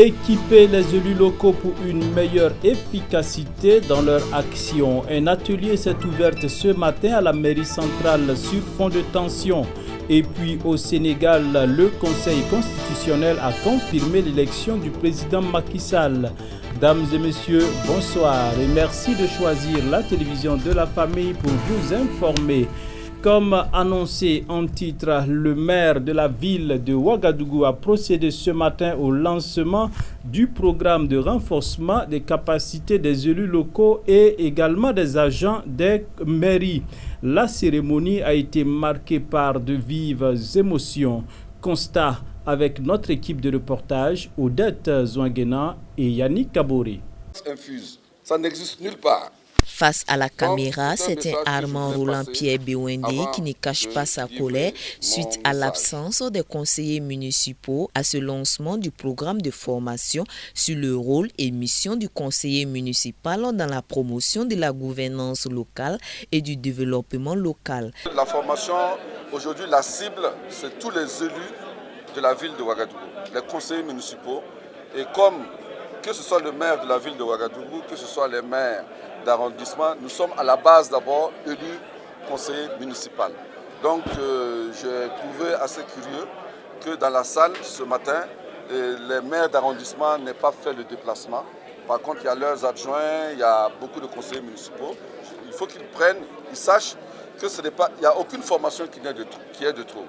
Équiper les élus locaux pour une meilleure efficacité dans leur action. Un atelier s'est ouvert ce matin à la mairie centrale sur fond de tension. Et puis au Sénégal, le Conseil constitutionnel a confirmé l'élection du président Macky Sall. Dames et messieurs, bonsoir et merci de choisir la télévision de la famille pour vous informer. Comme annoncé en titre, le maire de la ville de Ouagadougou a procédé ce matin au lancement du programme de renforcement des capacités des élus locaux et également des agents des mairies. La cérémonie a été marquée par de vives émotions. Constat avec notre équipe de reportage, Odette Zouanguena et Yannick Kabori. Ça n'existe nulle part. Face à la caméra, c'est un Armand Roland Pierre Bewende qui ne cache pas sa colère suite à l'absence des conseillers municipaux à ce lancement du programme de formation sur le rôle et mission du conseiller municipal dans la promotion de la gouvernance locale et du développement local. La formation, aujourd'hui, la cible, c'est tous les élus de la ville de Ouagadougou, les conseillers municipaux. Et comme que ce soit le maire de la ville de Ouagadougou, que ce soit les maires d'arrondissement, nous sommes à la base d'abord élus conseillers municipaux. Donc j'ai trouvé assez curieux que dans la salle ce matin, les maires d'arrondissement n'aient pas fait le déplacement. Par contre, il y a leurs adjoints, il y a beaucoup de conseillers municipaux. Il faut qu'ils prennent, ils sachent que ce n'est pas, il n'y a aucune formation qui est de trop.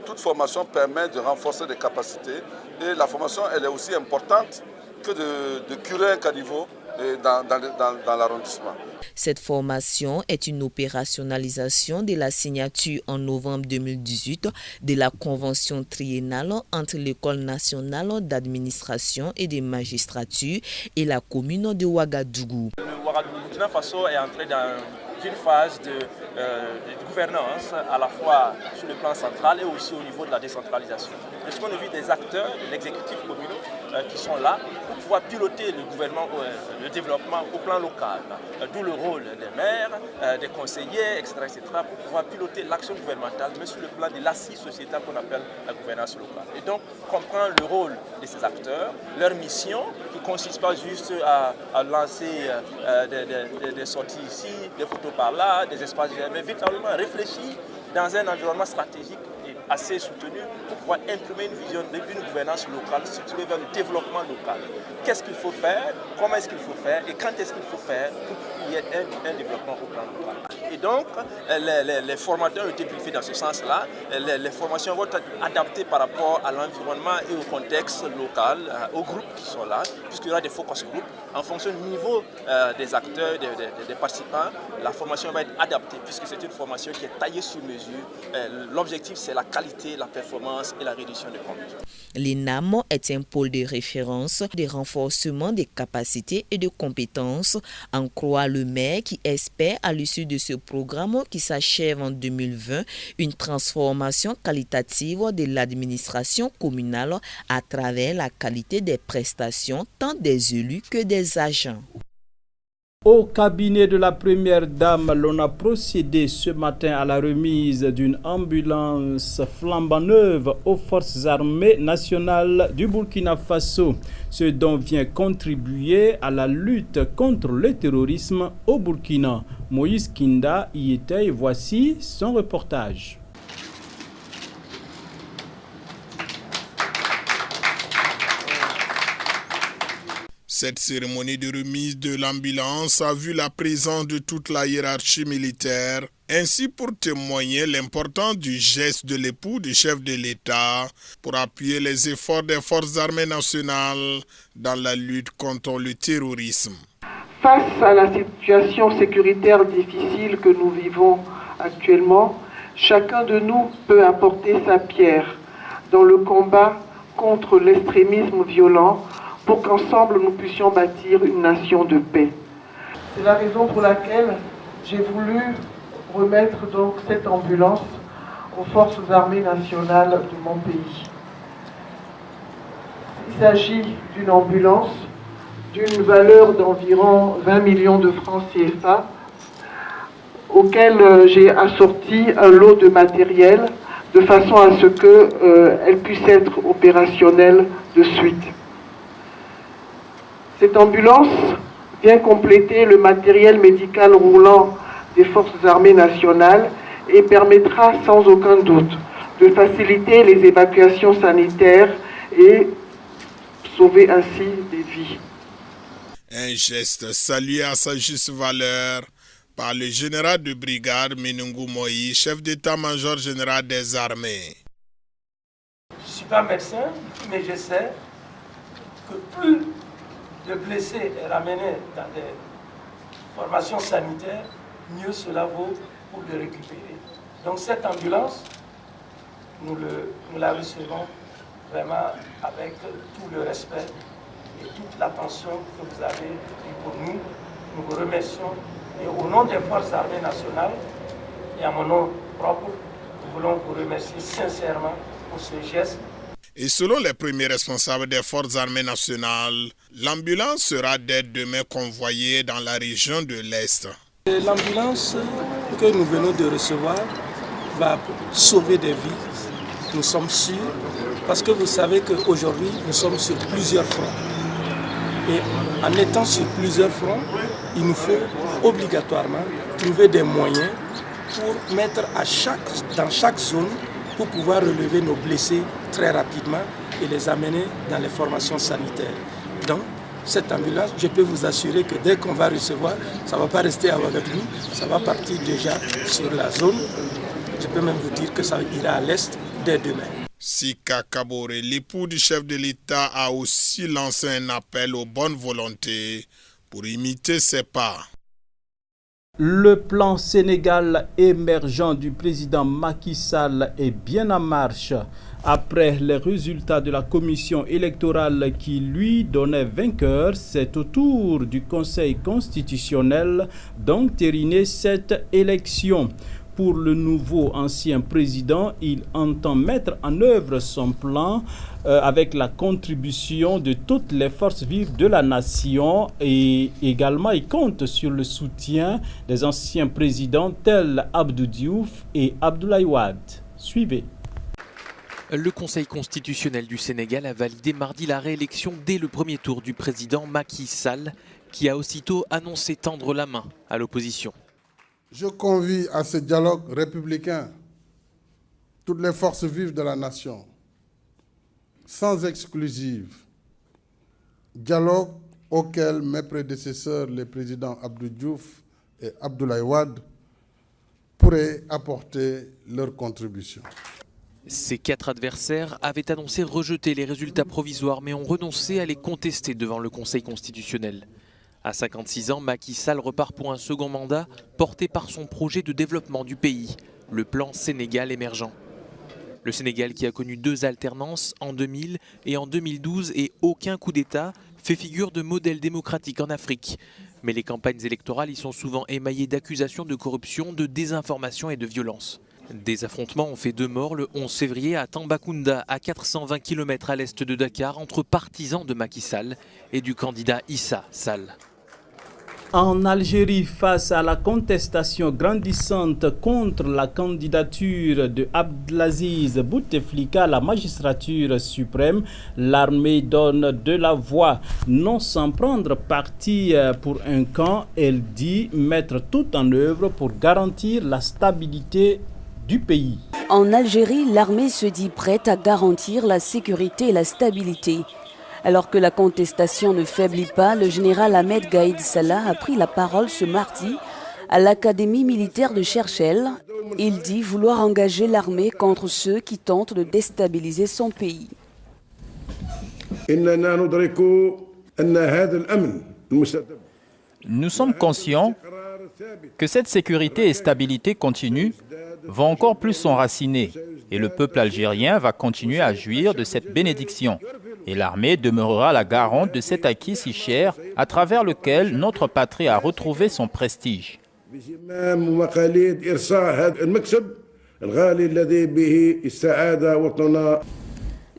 Toute formation permet de renforcer des capacités et la formation elle est aussi importante que de curer un caniveau dans l'arrondissement. Cette formation est une opérationnalisation de la signature en novembre 2018 de la convention triennale entre l'École nationale d'administration et de magistrature et la commune de Ouagadougou. Le Ouagadougou, Burkina Faso est entré dans une phase de gouvernance à la fois sur le plan central et aussi au niveau de la décentralisation. De ce point de vue des acteurs de l'exécutif communal qui sont là pour pouvoir piloter le gouvernement, le développement au plan local, d'où le rôle des maires, des conseillers, etc., pour pouvoir piloter l'action gouvernementale, mais sur le plan de l'assise sociétale qu'on appelle la gouvernance locale. Et donc comprendre le rôle de ces acteurs, leur mission qui ne consiste pas juste à lancer des sorties ici, des photos par là, des espaces, mais véritablement réfléchir dans un environnement stratégique et assez soutenu pour pouvoir imprimer une vision d'une gouvernance locale structurée vers le développement local. Qu'est-ce qu'il faut faire, comment est-ce qu'il faut faire et quand est-ce qu'il faut faire pour qu'il y ait un développement au plan local. Et donc, les formateurs ont été briefés dans ce sens-là. Les formations vont être adaptées par rapport à l'environnement et au contexte local, aux groupes qui sont là, puisqu'il y aura des focus groups. En fonction du niveau des acteurs, des participants, la formation va être adaptée, puisque c'est une formation qui est taillée sur mesure. L'objectif, c'est la qualité, la performance et la réduction des comptes. L'ENAM est un pôle de référence de renforcement des capacités et de compétences, en croit le maire qui espère à l'issue de ce programme qui s'achève en 2020 une transformation qualitative de l'administration communale à travers la qualité des prestations tant des élus que des agents. Au cabinet de la première dame, l'on a procédé ce matin à la remise d'une ambulance flambant neuve aux forces armées nationales du Burkina Faso, ce dont vient contribuer à la lutte contre le terrorisme au Burkina. Moïse Kinda y était et voici son reportage. Cette cérémonie de remise de l'ambulance a vu la présence de toute la hiérarchie militaire, ainsi pour témoigner l'importance du geste de l'époux du chef de l'État pour appuyer les efforts des forces armées nationales dans la lutte contre le terrorisme. Face à la situation sécuritaire difficile que nous vivons actuellement, chacun de nous peut apporter sa pierre dans le combat contre l'extrémisme violent pour qu'ensemble nous puissions bâtir une nation de paix. C'est la raison pour laquelle j'ai voulu remettre donc cette ambulance aux forces armées nationales de mon pays. Il s'agit d'une ambulance d'une valeur d'environ 20 millions de francs CFA, auquel j'ai assorti un lot de matériel de façon à ce qu'elle puisse être opérationnelle de suite. Cette ambulance vient compléter le matériel médical roulant des forces armées nationales et permettra sans aucun doute de faciliter les évacuations sanitaires et sauver ainsi des vies. Un geste salué à sa juste valeur par le général de brigade Menungu Moïse, chef d'état-major général des armées. Je ne suis pas médecin, mais je sais que plus de blessés est ramené dans des formations sanitaires, mieux cela vaut pour le récupérer. Donc cette ambulance, nous la recevons vraiment avec tout le respect et toute l'attention que vous avez pour nous. Nous vous remercions et au nom des forces armées nationales et à mon nom propre, nous voulons vous remercier sincèrement pour ce geste. Et selon les premiers responsables des forces armées nationales, l'ambulance sera dès demain convoyée dans la région de l'Est. L'ambulance que nous venons de recevoir va sauver des vies, nous sommes sûrs, parce que vous savez qu'aujourd'hui, nous sommes sur plusieurs fronts. Et en étant sur plusieurs fronts, il nous faut obligatoirement trouver des moyens pour mettre dans chaque zone pour pouvoir relever nos blessés très rapidement et les amener dans les formations sanitaires. Donc, cette ambulance, je peux vous assurer que dès qu'on va recevoir, ça ne va pas rester à Ouagadougou, ça va partir déjà sur la zone. Je peux même vous dire que ça ira à l'est dès demain. Sika Kabore, l'époux du chef de l'État, a aussi lancé un appel aux bonnes volontés pour imiter ses pas. Le plan Sénégal émergent du président Macky Sall est bien en marche. Après les résultats de la commission électorale qui lui donnait vainqueur, c'est au tour du Conseil constitutionnel d'entériner cette élection. Pour le nouveau ancien président, il entend mettre en œuvre son plan avec la contribution de toutes les forces vives de la nation et également il compte sur le soutien des anciens présidents tels Abdou Diouf et Abdoulaye Wade. Suivez. Le Conseil constitutionnel du Sénégal a validé mardi la réélection dès le premier tour du président Macky Sall, qui a aussitôt annoncé tendre la main à l'opposition. Je convie à ce dialogue républicain toutes les forces vives de la nation, sans exclusive. Dialogue auquel mes prédécesseurs, les présidents Abdou Diouf et Abdoulaye Wade, pourraient apporter leur contribution. Ces 4 adversaires avaient annoncé rejeter les résultats provisoires, mais ont renoncé à les contester devant le Conseil constitutionnel. À 56 ans, Macky Sall repart pour un second mandat porté par son projet de développement du pays, le plan Sénégal émergent. Le Sénégal, qui a connu 2 alternances en 2000 et en 2012 et aucun coup d'État, fait figure de modèle démocratique en Afrique. Mais les campagnes électorales y sont souvent émaillées d'accusations de corruption, de désinformation et de violence. Des affrontements ont fait 2 morts le 11 février à Tambacounda, à 420 km à l'est de Dakar, entre partisans de Macky Sall et du candidat Issa Sall. En Algérie, face à la contestation grandissante contre la candidature de Abdelaziz Bouteflika à la magistrature suprême, l'armée donne de la voix. Non sans prendre parti pour un camp, elle dit mettre tout en œuvre pour garantir la stabilité du pays. En Algérie, l'armée se dit prête à garantir la sécurité et la stabilité. Alors que la contestation ne faiblit pas, le général Ahmed Gaïd Salah a pris la parole ce mardi à l'Académie militaire de Cherchell. Il dit vouloir engager l'armée contre ceux qui tentent de déstabiliser son pays. Nous sommes conscients que cette sécurité et stabilité continue vont encore plus s'enraciner et le peuple algérien va continuer à jouir de cette bénédiction. Et l'armée demeurera la garante de cet acquis si cher à travers lequel notre patrie a retrouvé son prestige.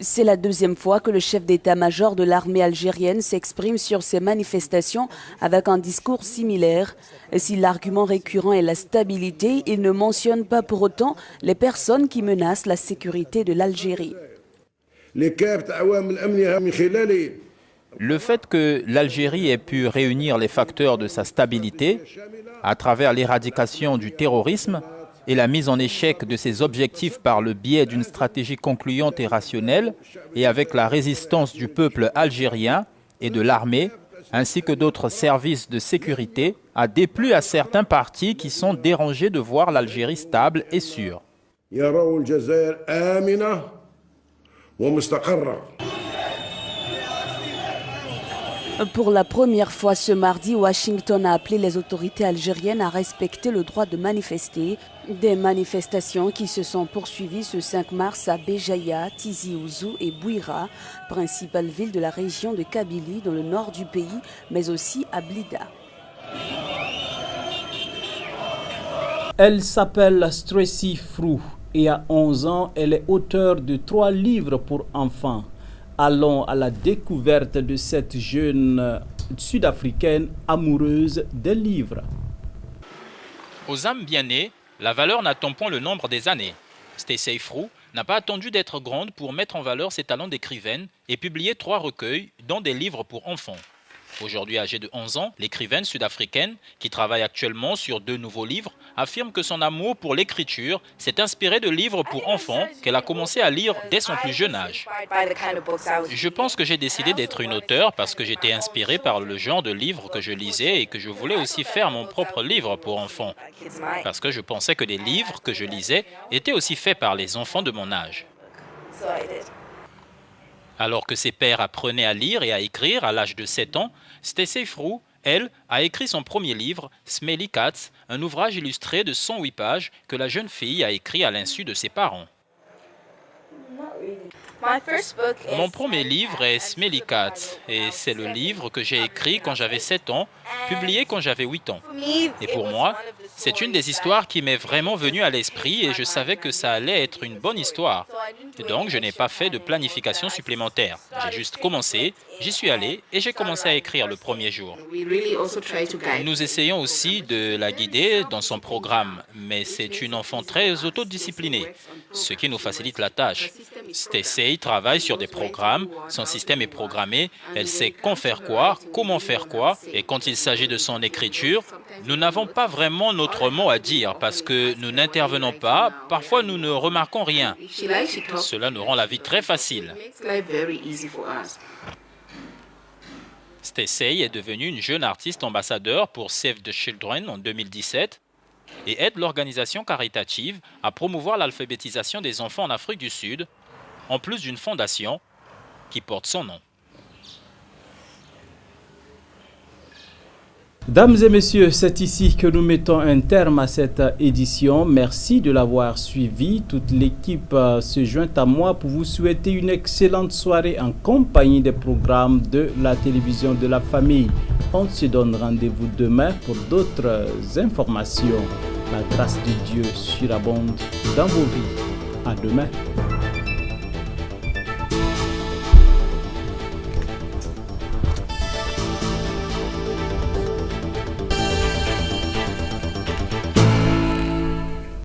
C'est la 2e fois que le chef d'état-major de l'armée algérienne s'exprime sur ces manifestations avec un discours similaire. Si l'argument récurrent est la stabilité, il ne mentionne pas pour autant les personnes qui menacent la sécurité de l'Algérie. Le fait que l'Algérie ait pu réunir les facteurs de sa stabilité à travers l'éradication du terrorisme et la mise en échec de ses objectifs par le biais d'une stratégie concluante et rationnelle et avec la résistance du peuple algérien et de l'armée ainsi que d'autres services de sécurité a déplu à certains partis qui sont dérangés de voir l'Algérie stable et sûre. Pour la première fois ce mardi, Washington a appelé les autorités algériennes à respecter le droit de manifester. Des manifestations qui se sont poursuivies ce 5 mars à Béjaïa, Tizi Ouzou et Bouira, principales villes de la région de Kabylie dans le nord du pays, mais aussi à Blida. Elle s'appelle Tracy Frou et à 11 ans, elle est auteure de 3 livres pour enfants. Allons à la découverte de cette jeune sud-africaine amoureuse des livres. Aux âmes bien nées, la valeur n'attend point le nombre des années. Stacey Frou n'a pas attendu d'être grande pour mettre en valeur ses talents d'écrivaine et publier 3 recueils, dont des livres pour enfants. Aujourd'hui âgée de 11 ans, l'écrivaine sud-africaine, qui travaille actuellement sur 2 nouveaux livres, affirme que son amour pour l'écriture s'est inspiré de livres pour enfants qu'elle a commencé à lire dès son plus jeune âge. Je pense que j'ai décidé d'être une auteure parce que j'étais inspirée par le genre de livres que je lisais et que je voulais aussi faire mon propre livre pour enfants. Parce que je pensais que les livres que je lisais étaient aussi faits par les enfants de mon âge. Alors que ses pères apprenaient à lire et à écrire à l'âge de 7 ans, Stacey Frou, elle, a écrit son premier livre, Smelly Cats, un ouvrage illustré de 108 pages que la jeune fille a écrit à l'insu de ses parents. Mon premier livre est Smelly Cats et c'est le livre que j'ai écrit quand j'avais 7 ans, publié quand j'avais 8 ans. Et pour moi, c'est une des histoires qui m'est vraiment venue à l'esprit et je savais que ça allait être une bonne histoire. Et donc, je n'ai pas fait de planification supplémentaire. J'ai juste commencé, j'y suis allé et j'ai commencé à écrire le premier jour. Nous essayons aussi de la guider dans son programme, mais c'est une enfant très autodisciplinée, ce qui nous facilite la tâche. Stacey travaille sur des programmes, son système est programmé, elle sait quand faire quoi, comment faire quoi, et quand il s'agit de son écriture, nous n'avons pas vraiment notre mot à dire parce que nous n'intervenons pas, parfois nous ne remarquons rien. Cela nous rend la vie très facile. Stacey est devenue une jeune artiste ambassadeur pour Save the Children en 2017 et aide l'organisation caritative à promouvoir l'alphabétisation des enfants en Afrique du Sud, en plus d'une fondation qui porte son nom. Dames et messieurs, c'est ici que nous mettons un terme à cette édition. Merci de l'avoir suivi. Toute l'équipe se joint à moi pour vous souhaiter une excellente soirée en compagnie des programmes de la télévision de la famille. On se donne rendez-vous demain pour d'autres informations. La grâce de Dieu surabonde dans vos vies. À demain.